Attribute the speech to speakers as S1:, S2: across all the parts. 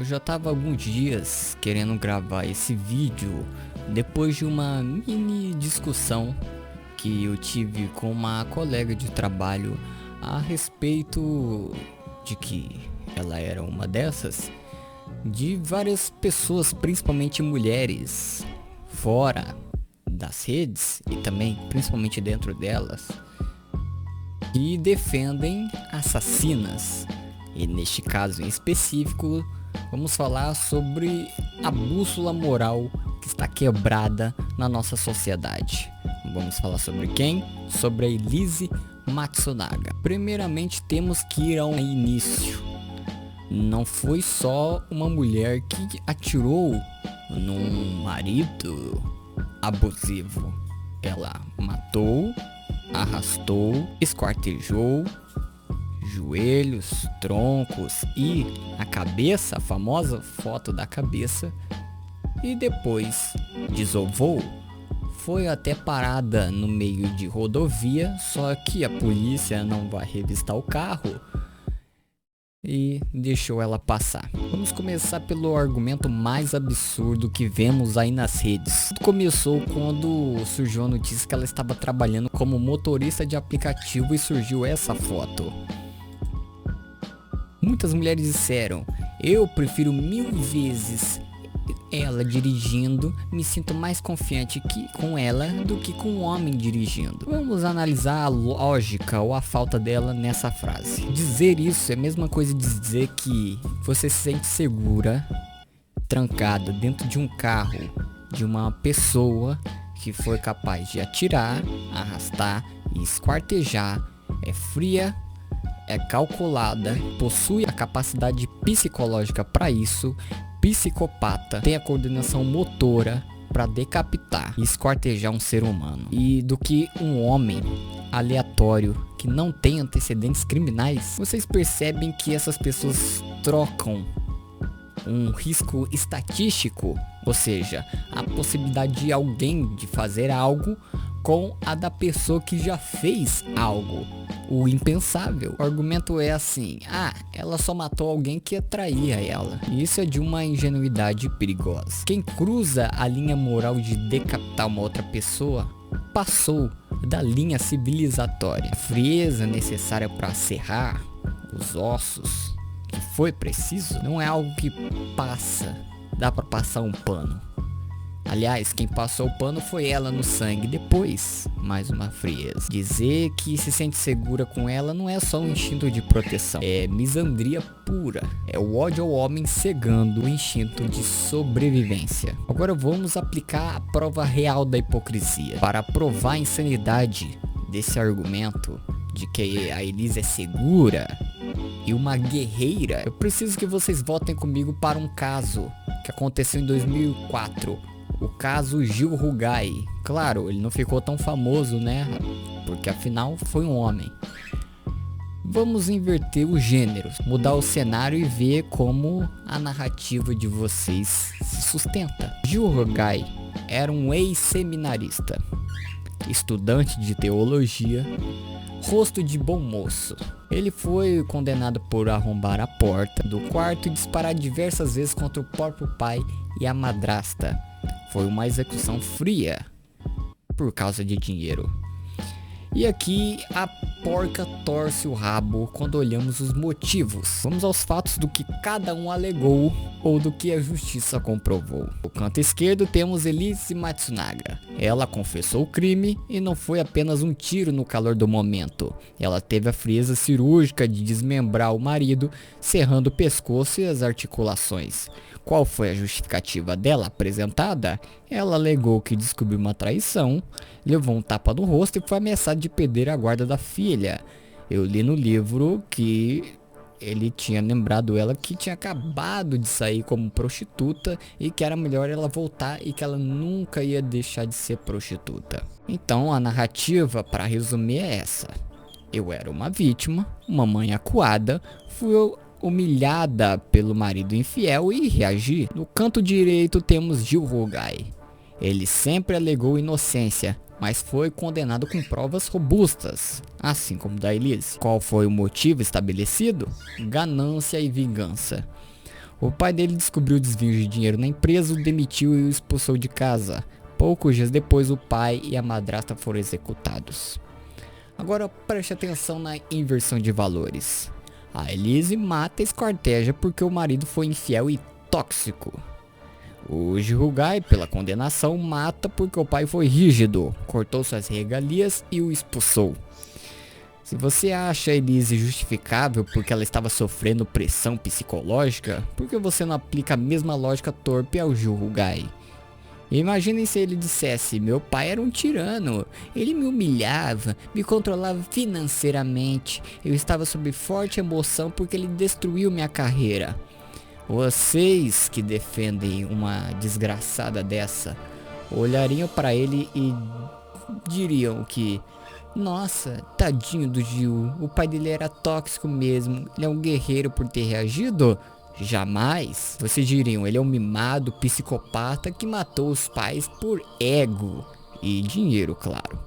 S1: eu já tava há alguns dias querendo gravar esse vídeo depois de uma mini discussão que eu tive com uma colega de trabalho a respeito de que ela era uma dessas, de várias pessoas, principalmente mulheres, fora das redes e também principalmente dentro delas, que defendem assassinas. E neste caso em específico, vamos falar sobre a bússola moral que está quebrada na nossa sociedade. Vamos falar sobre quem? Sobre a Elise Matsunaga. Primeiramente temos que ir ao início. Não foi só uma mulher que atirou num marido abusivo. Ela matou, arrastou, esquartejou joelhos, troncos e a cabeça, a famosa foto da cabeça, e depois desovou. Foi até parada no meio de rodovia, só que a polícia não vai revistar o carro e deixou ela passar. Vamos começar pelo argumento mais absurdo que vemos aí nas redes. Tudo começou quando surgiu a notícia que ela estava trabalhando como motorista de aplicativo e surgiu essa foto. Muitas mulheres disseram: eu prefiro 1000 vezes ela dirigindo, me sinto mais confiante com ela do que com um homem dirigindo. Vamos analisar a lógica ou a falta dela nessa frase. Dizer isso é a mesma coisa de dizer que você se sente segura, trancada dentro de um carro de uma pessoa que foi capaz de atirar, arrastar e esquartejar, é fria, é calculada, possui a capacidade psicológica para isso, psicopata, tem a coordenação motora para decapitar e esquartejar um ser humano. E do que um homem aleatório que não tem antecedentes criminais. Vocês percebem que essas pessoas trocam um risco estatístico, ou seja, a possibilidade de alguém de fazer algo com a da pessoa que já fez algo, o impensável. O argumento é assim: ela só matou alguém que atraía ela. E isso é de uma ingenuidade perigosa. Quem cruza a linha moral de decapitar uma outra pessoa passou da linha civilizatória. A frieza necessária para serrar os ossos que foi preciso não é algo que dá para passar um pano. Aliás, quem passou o pano foi ela no sangue depois. Mais uma frieza. Dizer que se sente segura com ela não é só um instinto de proteção, é misandria pura. É o ódio ao homem cegando o instinto de sobrevivência. Agora vamos aplicar a prova real da hipocrisia. Para provar a insanidade desse argumento de que a Elise é segura e uma guerreira, eu preciso que vocês votem comigo para um caso que aconteceu em 2004. O caso Gil Rugai. Claro, ele não ficou tão famoso, né? Porque afinal foi um homem. Vamos inverter os gêneros, mudar o cenário e ver como a narrativa de vocês se sustenta. Gil Rugai era um ex-seminarista, estudante de teologia, rosto de bom moço. Ele foi condenado por arrombar a porta do quarto e disparar diversas vezes contra o próprio pai e a madrasta. Foi uma execução fria por causa de dinheiro. E aqui a porca torce o rabo quando olhamos os motivos. Vamos aos fatos do que cada um alegou ou do que a justiça comprovou. No canto esquerdo temos Elise Matsunaga. Ela confessou o crime e não foi apenas um tiro no calor do momento. Ela teve a frieza cirúrgica de desmembrar o marido, serrando o pescoço e as articulações. Qual foi a justificativa dela apresentada? Ela alegou que descobriu uma traição, levou um tapa no rosto e foi ameaçada de perder a guarda da filha. Eu li no livro que ele tinha lembrado ela que tinha acabado de sair como prostituta e que era melhor ela voltar e que ela nunca ia deixar de ser prostituta. Então a narrativa, para resumir, é essa: eu era uma vítima, uma mãe acuada, fui humilhada pelo marido infiel e reagi. No canto direito temos Gil Rugai. Ele sempre alegou inocência, mas foi condenado com provas robustas, assim como da Elise. Qual foi o motivo estabelecido? Ganância e vingança. O pai dele descobriu o desvio de dinheiro na empresa, o demitiu e o expulsou de casa. Poucos dias depois, o pai e a madrasta foram executados. Agora preste atenção na inversão de valores. A Elise mata e esquarteja porque o marido foi infiel e tóxico. O Jirugai, pela condenação, mata porque o pai foi rígido, cortou suas regalias e o expulsou. Se você acha a Elise justificável porque ela estava sofrendo pressão psicológica, por que você não aplica a mesma lógica torpe ao Jirugai? Imaginem se ele dissesse: meu pai era um tirano, ele me humilhava, me controlava financeiramente, eu estava sob forte emoção porque ele destruiu minha carreira. Vocês que defendem uma desgraçada dessa, olhariam para ele e diriam que: nossa, tadinho do Gil, o pai dele era tóxico mesmo, ele é um guerreiro por ter reagido? Jamais. Vocês diriam: ele é um mimado psicopata que matou os pais por ego e dinheiro, claro.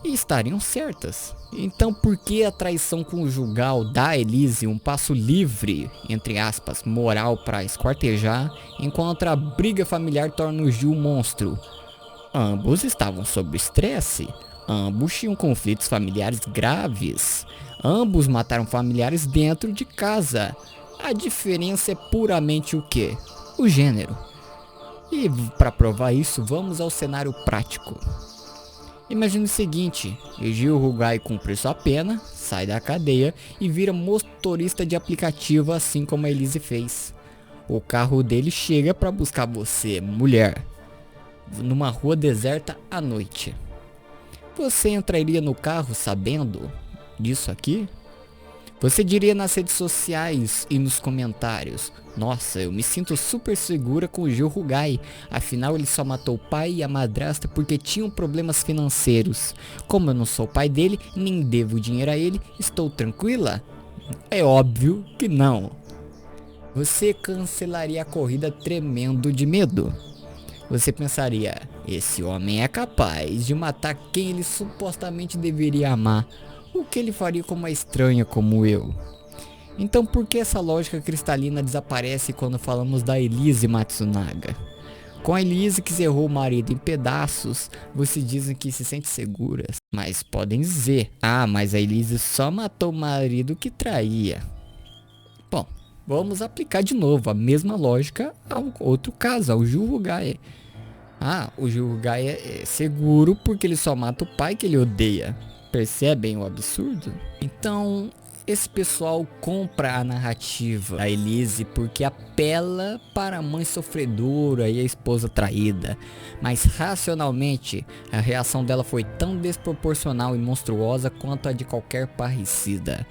S1: E estariam certas. Então por que a traição conjugal dá Elise um passo livre, entre aspas, moral para esquartejar, enquanto a briga familiar torna o Gil um monstro? Ambos estavam sob estresse. Ambos tinham conflitos familiares graves. Ambos mataram familiares dentro de casa. A diferença é puramente o quê? O gênero. E para provar isso, vamos ao cenário prático. Imagine o seguinte: Jirugai cumpre sua pena, sai da cadeia e vira motorista de aplicativo, assim como a Elise fez. O carro dele chega para buscar você, mulher, numa rua deserta à noite. Você entraria no carro sabendo disso aqui? Você diria nas redes sociais e nos comentários: nossa, eu me sinto super segura com o Jirugai, afinal ele só matou o pai e a madrasta porque tinham problemas financeiros. Como eu não sou o pai dele, nem devo dinheiro a ele, estou tranquila? É óbvio que não. Você cancelaria a corrida tremendo de medo. Você pensaria: esse homem é capaz de matar quem ele supostamente deveria amar. O que ele faria com uma estranha como eu? Então por que essa lógica cristalina desaparece quando falamos da Elise Matsunaga? Com a Elise que zerrou o marido em pedaços, vocês dizem que se sente seguras. Mas podem dizer: ah, mas a Elise só matou o marido que traía. Bom, vamos aplicar de novo a mesma lógica ao outro caso, ao Jirugai. Ah, o Jirugai é seguro porque ele só mata o pai que ele odeia. Percebem o absurdo? Então, esse pessoal compra a narrativa da Elise porque apela para a mãe sofredora e a esposa traída. Mas racionalmente, a reação dela foi tão desproporcional e monstruosa quanto a de qualquer parricida.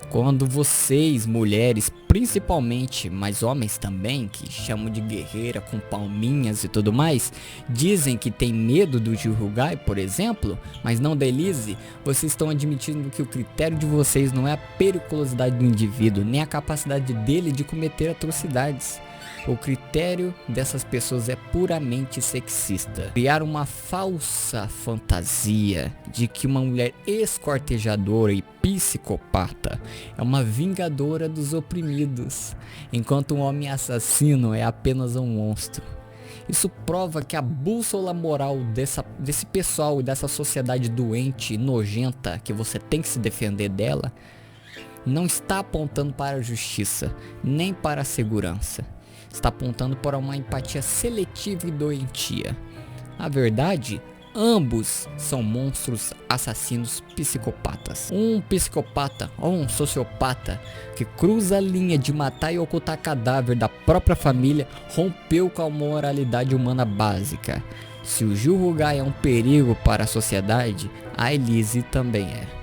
S1: Quando vocês, mulheres, principalmente, mas homens também, que chamam de guerreira com palminhas e tudo mais, dizem que tem medo do Jirugai, por exemplo, mas não da Elise, vocês estão admitindo que o critério de vocês não é a periculosidade do indivíduo, nem a capacidade dele de cometer atrocidades. O critério dessas pessoas é puramente sexista. Criar uma falsa fantasia de que uma mulher esquartejadora e psicopata é uma vingadora dos oprimidos, enquanto um homem assassino é apenas um monstro. Isso prova que a bússola moral desse pessoal e dessa sociedade doente e nojenta, que você tem que se defender dela, não está apontando para a justiça, nem para a segurança. Está apontando para uma empatia seletiva e doentia. A verdade, ambos são monstros assassinos psicopatas. Um psicopata ou um sociopata que cruza a linha de matar e ocultar cadáver da própria família rompeu com a moralidade humana básica. Se o Jirugai é um perigo para a sociedade, a Elise também é.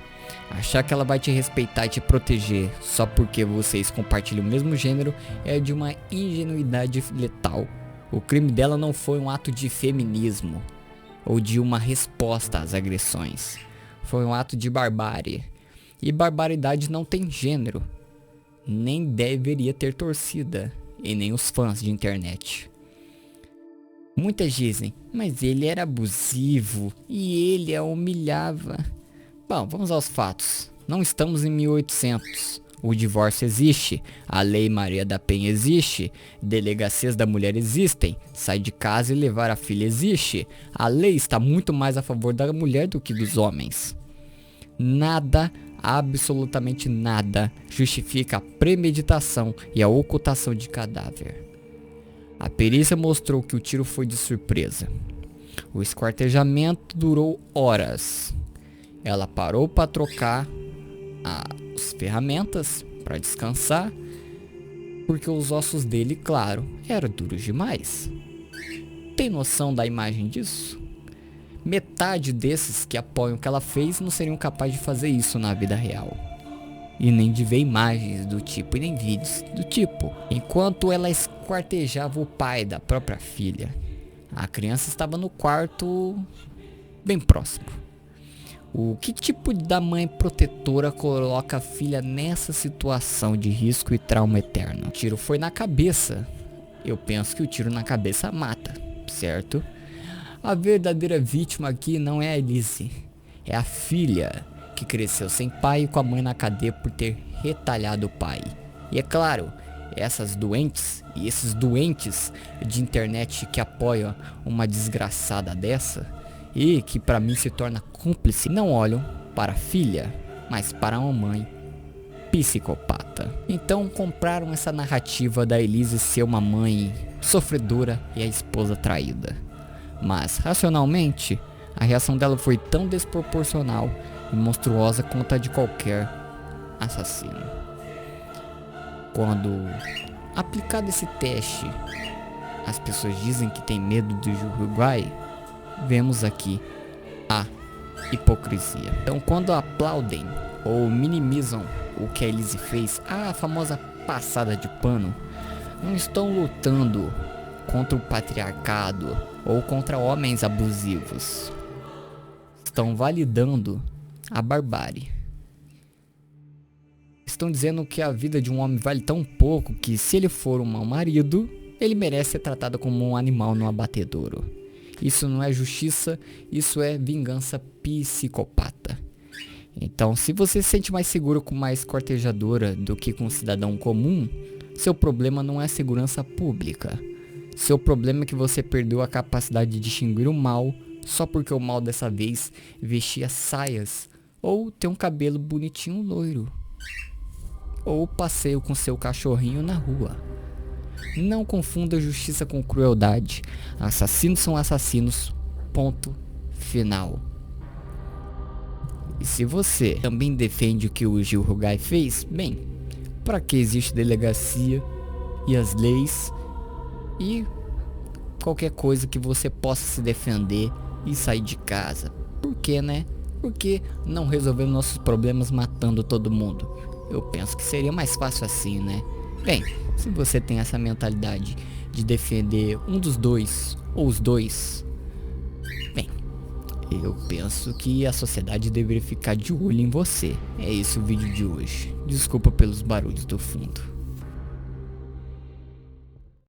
S1: Achar que ela vai te respeitar e te proteger só porque vocês compartilham o mesmo gênero é de uma ingenuidade letal. O crime dela não foi um ato de feminismo ou de uma resposta às agressões. Foi um ato de barbárie. E barbaridade não tem gênero. Nem deveria ter torcida. E nem os fãs de internet. Muitas dizem: mas ele era abusivo e ele a humilhava. Bom, vamos aos fatos. Não estamos em 1800. O divórcio existe, a Lei Maria da Penha existe, delegacias da mulher existem, sair de casa e levar a filha existe. A lei está muito mais a favor da mulher do que dos homens. Nada, absolutamente nada, justifica a premeditação e a ocultação de cadáver. A perícia mostrou que o tiro foi de surpresa. O esquartejamento durou horas. Ela parou para trocar as ferramentas para descansar, porque os ossos dele, claro, eram duros demais. Tem noção da imagem disso? Metade desses que apoiam o que ela fez não seriam capazes de fazer isso na vida real. E nem de ver imagens do tipo, e nem vídeos do tipo. Enquanto ela esquartejava o pai da própria filha, a criança estava no quarto bem próximo. O que tipo da mãe protetora coloca a filha nessa situação de risco e trauma eterno? O tiro foi na cabeça. Eu penso que o tiro na cabeça mata, certo? A verdadeira vítima aqui não é a Elise, é a filha que cresceu sem pai e com a mãe na cadeia por ter retalhado o pai. E é claro, essas doentes e esses doentes de internet que apoiam uma desgraçada dessa e que para mim se torna cúmplice, não olham para a filha, mas para uma mãe psicopata. Então compraram essa narrativa da Elise ser uma mãe sofredora e a esposa traída. Mas racionalmente, a reação dela foi tão desproporcional e monstruosa quanto a de qualquer assassino. Quando aplicado esse teste, as pessoas dizem que tem medo do Uruguai, vemos aqui a hipocrisia. Então quando aplaudem ou minimizam o que a Elise fez, a famosa passada de pano, não estão lutando contra o patriarcado ou contra homens abusivos. Estão validando a barbárie. Estão dizendo que a vida de um homem vale tão pouco que, se ele for um mau marido, ele merece ser tratado como um animal no abatedouro. Isso não é justiça, isso é vingança psicopata. Então, se você se sente mais seguro com uma esquartejadora do que com um cidadão comum, seu problema não é segurança pública. Seu problema é que você perdeu a capacidade de distinguir o mal só porque o mal dessa vez vestia saias ou tem um cabelo bonitinho loiro. Ou passeio com seu cachorrinho na rua. Não confunda justiça com crueldade. Assassinos são assassinos. Ponto final. E se você também defende o que o Gil Rugai fez, bem, para que existe delegacia e as leis e qualquer coisa que você possa se defender e sair de casa? Por que, né? Porque não resolver nossos problemas matando todo mundo. Eu penso que seria mais fácil assim, né? Bem, se você tem essa mentalidade de defender um dos dois ou os dois, bem, eu penso que a sociedade deveria ficar de olho em você. É esse o vídeo de hoje. Desculpa pelos barulhos do fundo.